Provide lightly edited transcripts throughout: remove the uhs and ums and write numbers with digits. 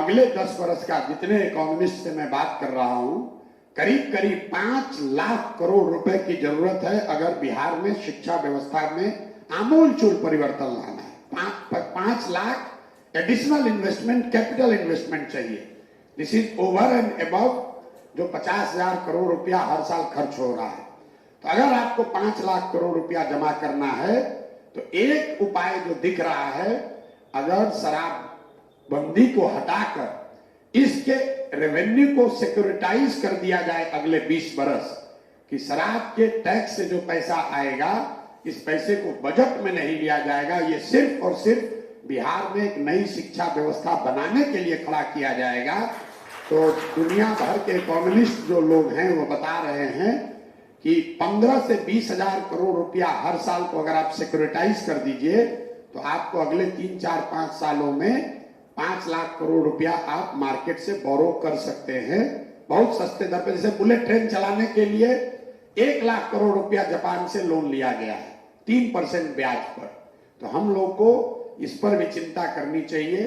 अगले 10 वर्ष का जितने इकोनॉमिस्ट से मैं बात कर रहा हूं, करीब करीब 5 लाख करोड़ रुपए की जरूरत है अगर बिहार में शिक्षा व्यवस्था में आमूलचूल परिवर्तन लाना है। 5 lakh additional investment, capital investment चाहिए। This is over and above जो 50,000 करोड़ रुपया हर साल खर्च हो रहा है। तो अगर आपको 5 लाख करोड़ रुपया जमा करना है तो एक उपाय जो दिख रहा है, अगर शराब बंदी को हटाकर इसके रेवेन्यू को सिक्योरिटाइज कर दिया जाए अगले 20 बरस, कि शराब के टैक्स से जो पैसा आएगा इस पैसे को बजट में नहीं लिया जाएगा, ये सिर्फ और सिर्फ बिहार में एक नई शिक्षा व्यवस्था बनाने के लिए खड़ा किया जाएगा, तो दुनिया भर के इकोनॉमिस्ट जो लोग हैं वो बता रहे हैं कि 15 से 20,000 करोड़ रुपया हर साल को अगर आप सिक्योरिटाइज कर दीजिए तो आपको अगले 3, 4, 5 सालों में 5 लाख करोड़ रुपया आप मार्केट से बोरो कर सकते हैं बहुत सस्ते दर पर। जैसे बुलेट ट्रेन चलाने के लिए 1 लाख करोड़ रुपया जापान से लोन लिया गया है 3% ब्याज पर। तो हम लोग को इस पर भी चिंता करनी चाहिए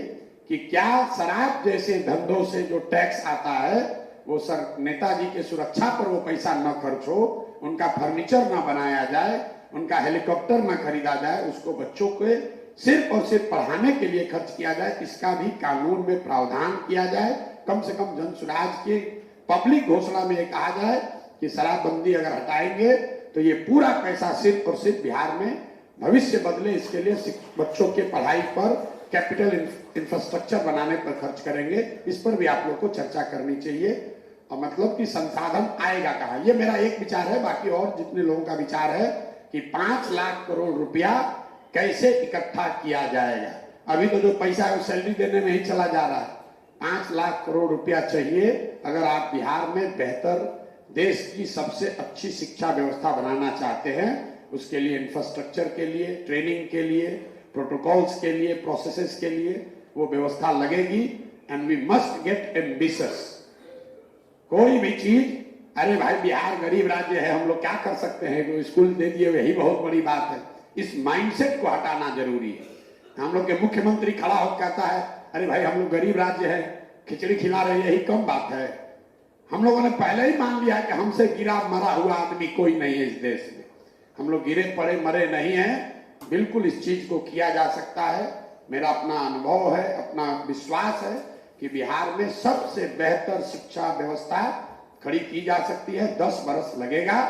कि क्या शराब जैसे धंधों से जो टैक्स आता है वो सर नेताजी के सुरक्षा पर वो पैसा न खर्च हो, उनका फर्नीचर न बनाया जाए, उनका हेलीकॉप्टर न खरीदा जाए, उसको बच्चों को सिर्फ और सिर्फ पढ़ाने के लिए खर्च किया जाए, इसका भी कानून में प्रावधान किया जाए। कम से कम जनसुराज की पब्लिक घोषणा में कहा जाए कि शराबबंदी अगर हटाएंगे तो ये पूरा पैसा सिर्फ और सिर्फ बिहार में भविष्य बदले इसके लिए बच्चों के पढ़ाई पर, कैपिटल इंफ्रास्ट्रक्चर बनाने पर खर्च करेंगे। इस पर भी आप लोग को चर्चा करनी चाहिए। और मतलब कि संसाधन आएगा कहाँ, ये मेरा एक विचार है। बाकी और जितने लोगों का विचार है कि 5 लाख करोड़ रुपया कैसे इकट्ठा किया जाएगा। अभी तो जो पैसा है वो सैलरी देने में ही चला जा रहा है। 5 लाख करोड़ रुपया चाहिए अगर आप बिहार में बेहतर, देश की सबसे अच्छी शिक्षा व्यवस्था बनाना चाहते हैं। उसके लिए इंफ्रास्ट्रक्चर के लिए, ट्रेनिंग के लिए, प्रोटोकॉल्स के लिए, प्रोसेसेस के लिए वो व्यवस्था लगेगी। And we must get ambitious. कोई भी चीज, अरे भाई बिहार गरीब राज्य है, हम लोग क्या कर सकते हैं, तो स्कूल दे दिए वही बहुत बड़ी बात है। इस माइंडसेट को हटाना जरूरी है। हम लोग के मुख्यमंत्री खड़ा होकर कहता है अरे भाई हम लोग गरीब राज्य है, खिचड़ी खिला रहे, यही कम बात है। हम लोगों ने पहले ही मान लिया कि हमसे गिरा मरा हुआ आदमी कोई नहीं है इस देश में। हम लोग गिरे पड़े मरे नहीं हैं। बिल्कुल इस चीज को किया जा सकता है। मेरा अपना अनुभव है, अपना विश्वास है कि बिहार में सबसे बेहतर शिक्षा व्यवस्था खड़ी की जा सकती है। 10 बरस लगेगा।